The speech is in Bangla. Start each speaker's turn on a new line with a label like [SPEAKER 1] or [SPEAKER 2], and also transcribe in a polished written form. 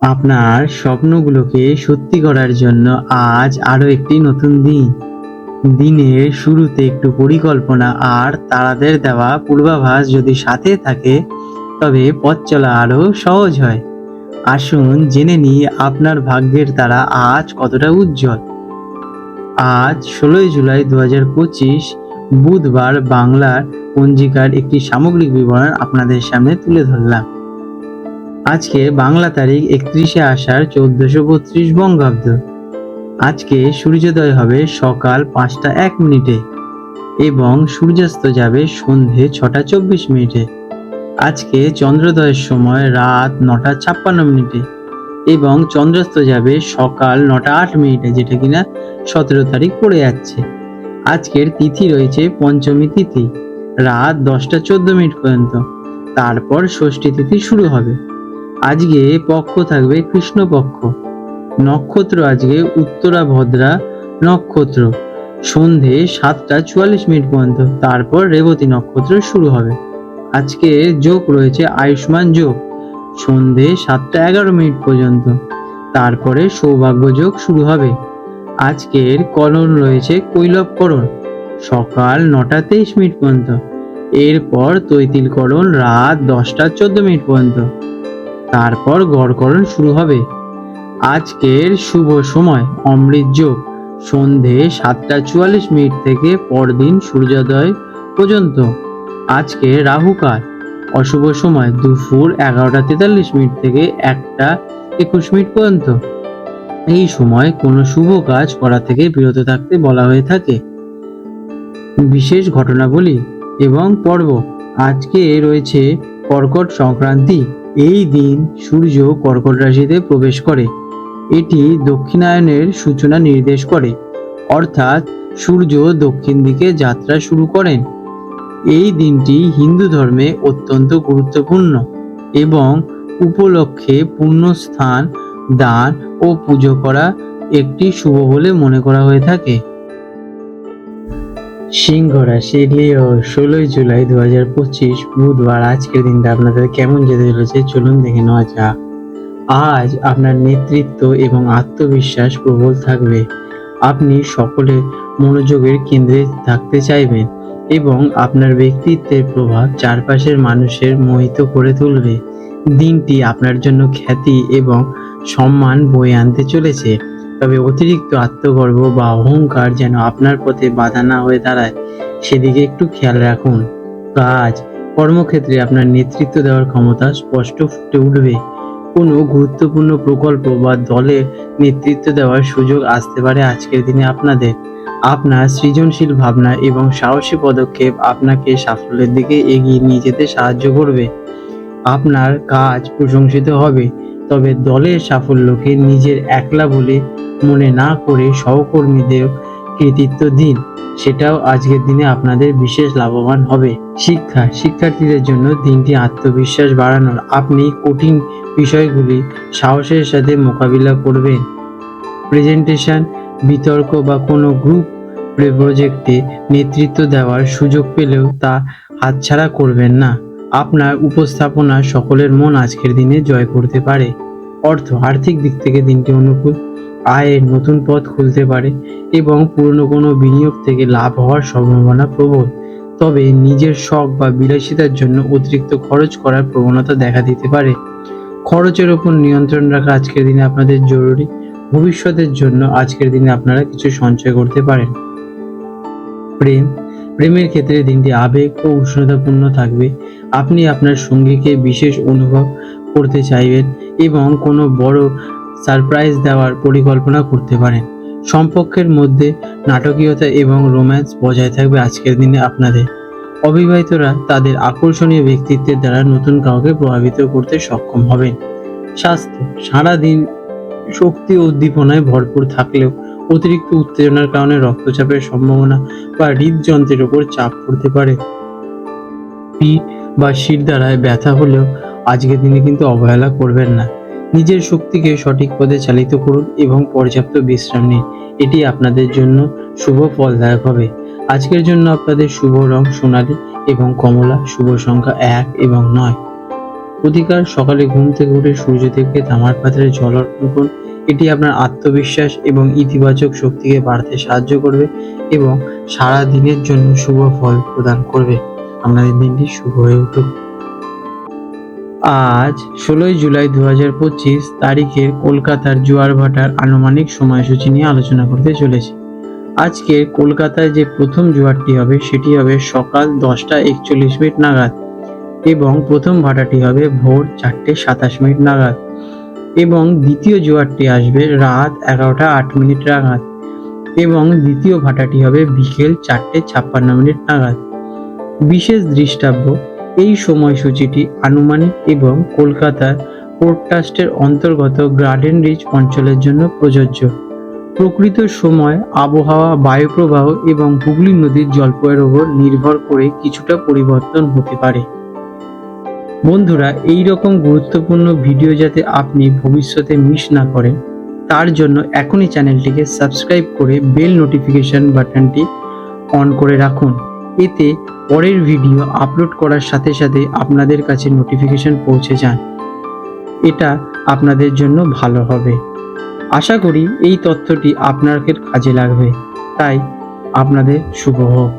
[SPEAKER 1] আপনার স্বপ্নগুলোকে সত্যি করার জন্য আজ আরো একটি নতুন দিন। দিনের শুরুতে একটু পরিকল্পনা আর তারাদের দেওয়া পূর্বাভাস যদি সাথে থাকে, তবে পথ চলা আরো সহজ হয়। আসুন জেনে নিই আপনার ভাগ্যের তারা আজ কতটা উজ্জ্বল। আজ ১৬ই জুলাই ২০২৫, বুধবার। বাংলার পঞ্জিকার একটি সামগ্রিক বিবরণ আপনাদের সামনে তুলে ধরলাম। আজকে বাংলা তারিখ ৩১শে আষাঢ় ১৪৩২ বঙ্গাব্দ। আজকে সূর্যোদয় হবে সকাল ৫টা ১ মিনিটে এবং সূর্যাস্ত যাবে সন্ধে ৬টা ২৪ মিনিটে। আজকে চন্দ্রোদয়ের সময় রাত ৯টা ৫৬ মিনিটে এবং চন্দ্রাস্ত যাবে সকাল ৯টা ৮ মিনিটে, যেটা কিনা ১৭ তারিখ পড়ে যাচ্ছে। আজকের তিথি রয়েছে পঞ্চমী তিথি, রাত ১০টা ১৪ মিনিট পর্যন্ত। তারপর ষষ্ঠী তিথি শুরু হবে। আজকে পক্ষ থাকবে কৃষ্ণপক্ষ। নক্ষত্র আজকে উত্তরাভদ্রা নক্ষত্র, সন্ধে ৭টা ৪৪ মিনিট পর্যন্ত। তারপর রেবতী নক্ষত্র শুরু হবে। আজকে যোগ রয়েছে আয়ুষ্মান যোগ, সন্ধে ৭টা ১১ মিনিট পর্যন্ত। তারপরে সৌভাগ্য যোগ শুরু হবে। আজকের করণ রয়েছে কৈলবকরণ, সকাল ৯টা ২৩ মিনিট পর্যন্ত। এরপর তৈতিলকরণ রাত ১০টা ১৪ মিনিট পর্যন্ত। তারপর গড়করণ শুরু হবে। আজকের শুভ সময় অমৃত যোগ, সন্ধে ৭টা ৪৪ মিনিট থেকে পরদিন সূর্যোদয় পর্যন্ত। আজকে রাহুকাল, অশুভ সময় দুপুর ১১টা ৪৩ মিনিট থেকে ১টা ২১ মিনিট পর্যন্ত। এই সময় কোনো শুভ কাজ করা থেকে বিরত থাকতে বলা হয়ে থাকে। বিশেষ ঘটনাবলী এবং পর্ব। আজকে রয়েছে কর্কট সংক্রান্তি। এই দিন সূর্য কর্কট রাশিতে প্রবেশ করে। এটি দক্ষিণায়নের সূচনা নির্দেশ করে, অর্থাৎ সূর্য দক্ষিণ দিকে যাত্রা শুরু করেন। এই দিনটি হিন্দু ধর্মে অত্যন্ত গুরুত্বপূর্ণ এবং উপলক্ষে পুণ্যস্থান দান ও পুজো করা একটি শুভ বলে মনে করা হয়ে থাকে। সিংহ রাশি, লিও, ১৬ই জুলাই ২০২৫, বুধবার। আজকের দিনটা আপনাদের কেমন যেতে চলেছে চলুন দেখে নেওয়া যাক। আজ আপনার নেতৃত্ব এবং আত্মবিশ্বাস প্রবল থাকবে। আপনি সকলের মনোযোগের কেন্দ্রে থাকতে চাইবেন এবং আপনার ব্যক্তিত্বের প্রভাব চারপাশের মানুষের মোহিত করে তুলবে। দিনটি আপনার জন্য খ্যাতি এবং সম্মান বয়ে আনতে চলেছে, তবে অতিরিক্ত আত্মগর্ব বা অহংকার যেন আপনার পথে বাধা না হয়ে দাঁড়ায়, সেদিকে একটু খেয়াল রাখুন। কাজ কর্মক্ষেত্রে আপনার নেতৃত্ব দেওয়ার ক্ষমতা স্পষ্ট ফুটে উঠবে। কোনো গুরুত্বপূর্ণ প্রকল্প বা দলের নেতৃত্ব দেওয়ার সুযোগ আসতে পারে আজকের দিনে আপনাদের। আপনার সৃজনশীল ভাবনা এবং সাহসী পদক্ষেপ আপনাকে সাফল্যের দিকে এগিয়ে নিয়ে যেতে সাহায্য করবে। আপনার কাজ প্রশংসিত হবে, তবে দলের সাফল্যকে নিজের একলা বলে মনে না করে সহকর্মীদের কৃতিত্ব দিন, সেটাও আজকের দিনে আপনাদের বিশেষ লাভবান হবে। শিক্ষার্থীদের জন্য দিনটি আত্মবিশ্বাস বাড়ানোর। আপনি কঠিন বিষয়গুলি সাহসের সাথে মোকাবিলা করবেন। প্রেজেন্টেশন, বিতর্ক বা কোনো গ্রুপ প্রজেক্টে নেতৃত্ব দেওয়ার সুযোগ পেলেও তা হাতছাড়া করবেন না। আপনার উপস্থাপনা সকলের মন আজকের দিনে জয় করতে পারে। আর্থিক দিক থেকে দিনটি অনুকূল। আয়ের নতুন পথ খুলতে পারে এবং পুরনো কোনো বিনিয়োগ থেকে লাভ হওয়ার সম্ভাবনা প্রবল। তবে নিজের শখ বা বিলাসিতার জন্য অতিরিক্ত খরচ করার প্রবণতা দেখা দিতে পারে। খরচের ওপর নিয়ন্ত্রণ রাখা আজকের দিনে আপনাদের জরুরি। ভবিষ্যতের জন্য আজকের দিনে আপনারা কিছু সঞ্চয় করতে পারেন। প্রেমের ক্ষেত্রে দিনটি আবেগ ও উষ্ণতাপূর্ণ থাকবে। আপনি আপনার সঙ্গীকে বিশেষ অনুভব করতে চাইবেন এবং কোনো বড় সারপ্রাইজ দেওয়ার পরিকল্পনা করতে পারেন। সম্পর্কের মধ্যে নাটকীয়তা এবং রোম্যান্স বজায় থাকবে আজকের দিনে আপনাদের। অবিবাহিতরা তাদের আকর্ষণীয় ব্যক্তিত্বের দ্বারা নতুন কাউকে প্রভাবিত করতে সক্ষম হবেন। স্বাস্থ্য সারাদিন শক্তি ও উদ্দীপনায় ভরপুর থাকলেও অতিরিক্ত উত্তেজনার কারণে রক্তচাপের সম্ভাবনা বা হৃদযন্ত্রের উপর চাপ পড়তে পারে। পিঠ বা শিরদাঁড়ায় ব্যথা হলেও আজকের দিনে কিন্তু অবহেলা করবেন না। নিজের শক্তিকে সঠিক পথে চালিত করুন এবং পর্যাপ্ত বিশ্রাম নিন। এটি আপনাদের জন্য শুভ ফলদায়ক হবে। আজকের জন্য আপনাদের শুভ রং সোনালী এবং কমলা, শুভ সংখ্যা ১ এবং ৯। প্রতিকার: সকালে ঘুম থেকে উঠে সূর্যদেবকে তামার পাত্রে জল অর্পণ করুন। এটি আপনার আত্মবিশ্বাস এবং ইতিবাচক শক্তিকে বাড়তে সাহায্য করবে এবং সারা দিনের জন্য শুভ ফল প্রদান করবে। আপনাদের দিনটি শুভ হয়ে উঠুক। আজ ১৬ই জুলাই ২০২৫ তারিখের কলকাতার জোয়ার ভাটার আনুমানিক সময়সূচি নিয়ে আলোচনা করতে চলেছি। আজকে কলকাতায় যে প্রথম জোয়ারটি হবে সেটি হবে সকাল ১০টা ৪১ নাগাদ এবং প্রথম ভাটাটি হবে ভোর ৪টে ২৭ নাগাদ এবং দ্বিতীয় জোয়ারটি আসবে রাত ১১টা ৮ নাগাদ এবং দ্বিতীয় ভাটাটি হবে বিকেল ৪টে ৫৬ নাগাদ। বিশেষ দৃষ্টাব্য: এই সময়সূচিটি আনুমানিক এবং কলকাতার পোর্ট ট্রাস্টের অন্তর্গত গার্ডেন রিচ অঞ্চলের জন্য প্রযোজ্য। প্রকৃত সময়, আবহাওয়া, বায়ুপ্রবাহ এবং হুগলি নদীর জলপ্রবাহের উপর নির্ভর করে কিছুটা পরিবর্তন হতে পারে। বন্ধুরা, এই রকম গুরুত্বপূর্ণ ভিডিও যাতে আপনি ভবিষ্যতে মিস না করেন তার জন্য এখনই চ্যানেলটিকে সাবস্ক্রাইব করে বেল নোটিফিকেশন বাটনটি অন করে রাখুন। এতে পরের ভিডিও আপলোড করার সাথে সাথে আপনাদের কাছে নোটিফিকেশন পৌঁছে যান। এটা আপনাদের জন্য ভালো হবে। আশা করি এই তথ্যটি আপনাদের কাজে লাগবে। তাই আপনাদের শুভ হোক।